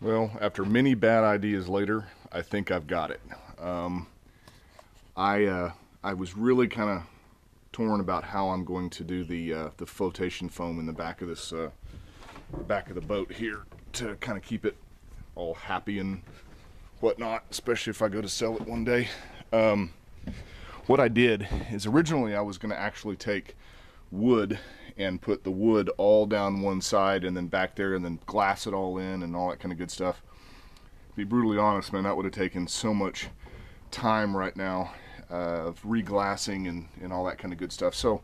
Well, after many bad ideas later, I think I've got it. I was really kind of torn about how I'm going to do the flotation foam in the back of this back of the boat here to kind of keep it all happy and whatnot, especially if I go to sell it one day. What I did is originally I was going to actually take wood and put the wood all down one side and then back there and then glass it all in and all that kind of good stuff. To be brutally honest, man, that would have taken so much time right now of reglassing and all that kind of good stuff. So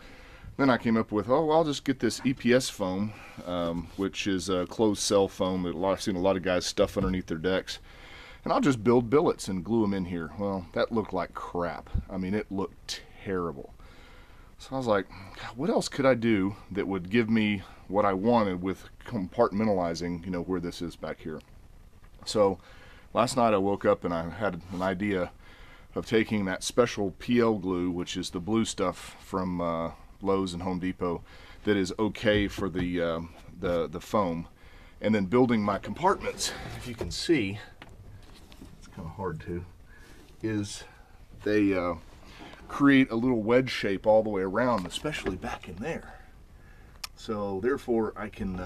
then I came up with, oh, well, I'll just get this EPS foam, which is a closed cell foam that I've seen a lot of guys stuff underneath their decks. And I'll just build billets and glue them in here. Well, that looked like crap. I mean, it looked terrible. So I was like, what else could I do that would give me what I wanted with compartmentalizing, you know, where this is back here. So last night I woke up and I had an idea of taking that special PL glue, which is the blue stuff from Lowe's and Home Depot, that is okay for the foam, and then building my compartments. If you can see, kind of hard to, is they create a little wedge shape all the way around, especially back in there. So therefore I can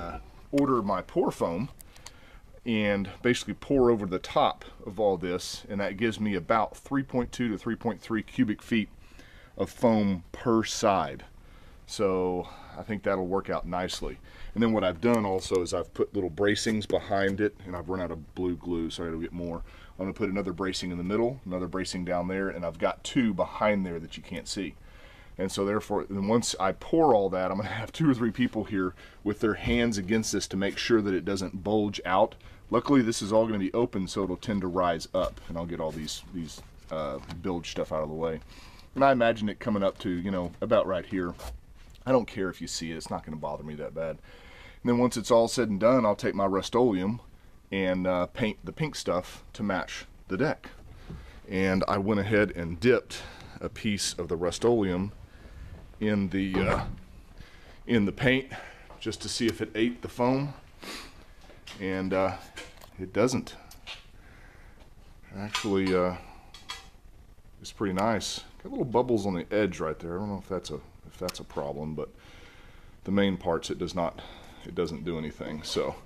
order my pour foam and basically pour over the top of all this, and that gives me about 3.2 to 3.3 cubic feet of foam per side. So I think that'll work out nicely. And then what I've done also is I've put little bracings behind it, and I've run out of blue glue, so I gotta get more. I'm gonna put another bracing in the middle, another bracing down there, and I've got two behind there that you can't see. And so therefore, then once I pour all that, I'm gonna have 2 or 3 people here with their hands against this to make sure that it doesn't bulge out. Luckily, this is all gonna be open, so it'll tend to rise up, and I'll get all these bilge stuff out of the way. And I imagine it coming up to, you know, about right here. I don't care if you see it, it's not gonna bother me that bad. And then once it's all said and done, I'll take my Rust-Oleum and paint the pink stuff to match the deck. And I went ahead and dipped a piece of the Rust-Oleum in the paint just to see if it ate the foam, and it doesn't. Actually, it's pretty nice. Got little bubbles on the edge right there. I don't know if that's a problem, but the main parts it doesn't do anything. So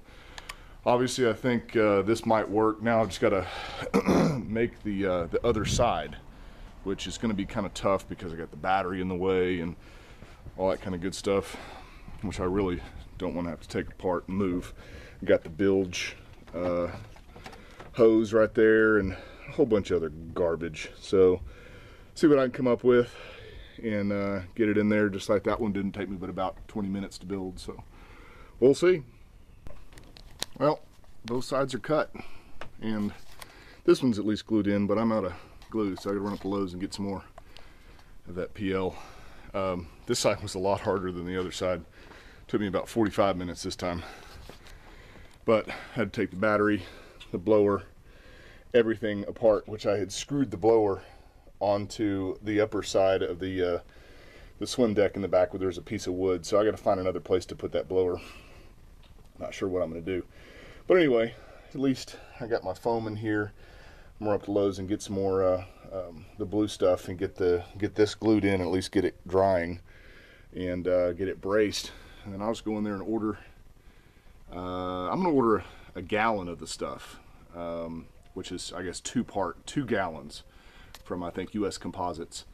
obviously I think this might work. Now I've just got to make the other side, which is going to be kind of tough because I got the battery in the way and all that kind of good stuff, which I really don't want to have to take apart and move. I got the bilge hose right there and a whole bunch of other garbage. So see what I can come up with and get it in there. Just like that one didn't take me but about 20 minutes to build, so we'll see. Well, both sides are cut and this one's at least glued in, but I'm out of glue, so I gotta run up to Lowe's and get some more of that PL. This side was a lot harder than the other side. Took me about 45 minutes this time, but I had to take the battery, the blower, everything apart, which I had screwed the blower onto the upper side of the swim deck in the back where there's a piece of wood. So I got to find another place to put that blower. Not sure what I'm going to do, but anyway, at least I got my foam in here. I'm going up to Lowe's and get some more the blue stuff and get this glued in, at least get it drying and get it braced. And then I'll just go in there and order. I'm going to order a gallon of the stuff, which is, I guess, 2 gallons from, I think, US Composites,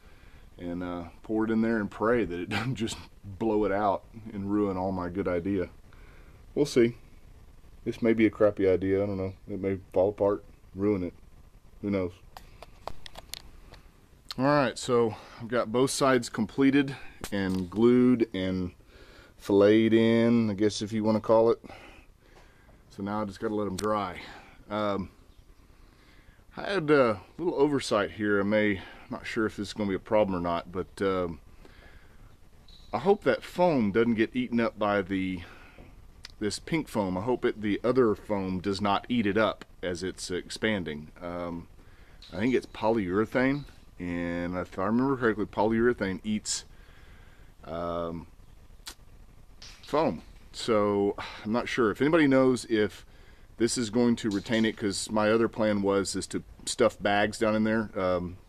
and pour it in there and pray that it doesn't just blow it out and ruin all my good idea. We'll see. This may be a crappy idea. I don't know. It may fall apart, ruin it. Who knows? All right, so I've got both sides completed and glued and filleted in, I guess, if you want to call it. So now I just got to let them dry. I had a little oversight here. I'm not sure if this is going to be a problem or not, but I hope that foam doesn't get eaten up by this pink foam. I hope the other foam does not eat it up as it's expanding. I think it's polyurethane, and if I remember correctly, polyurethane eats foam. So I'm not sure if anybody knows if This is going to retain it because my other plan was to stuff bags down in there,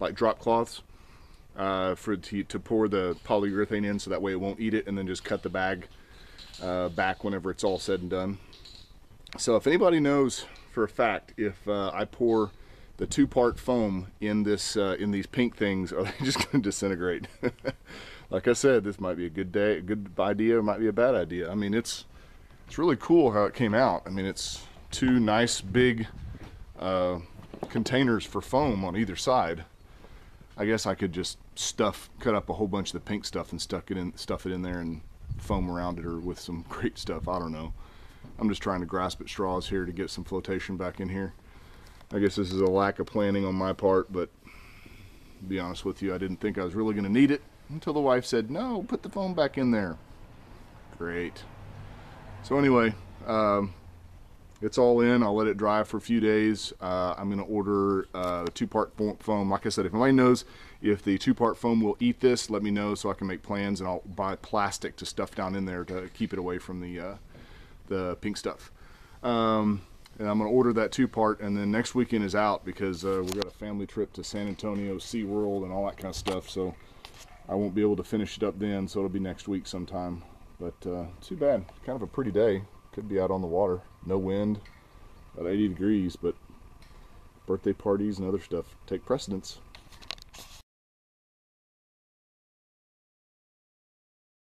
like drop cloths, to pour the polyurethane in so that way it won't eat it, and then just cut the bag back whenever it's all said and done. So if anybody knows for a fact if I pour the 2-part foam in this in these pink things, are they just going to disintegrate? Like I said, this might be a good idea, it might be a bad idea. I mean, it's really cool how it came out. I mean, it's 2 nice big containers for foam on either side. I guess I could just cut up a whole bunch of the pink stuff and stuff it in there and foam around it, or with some great stuff. I don't know. I'm just trying to grasp at straws here to get some flotation back in here. I guess this is a lack of planning on my part, but to be honest with you, I didn't think I was really going to need it until the wife said, no, put the foam back in there. Great. So anyway, it's all in. I'll let it dry for a few days. I'm going to order the 2-part foam. Like I said, if anybody knows if the 2-part foam will eat this, let me know so I can make plans, and I'll buy plastic to stuff down in there to keep it away from the pink stuff. And I'm going to order that 2-part, and then next weekend is out because we've got a family trip to San Antonio, SeaWorld, and all that kind of stuff, so I won't be able to finish it up then, so it'll be next week sometime. But too bad. Kind of a pretty day. Could be out on the water. No wind, about 80 degrees, but birthday parties and other stuff take precedence.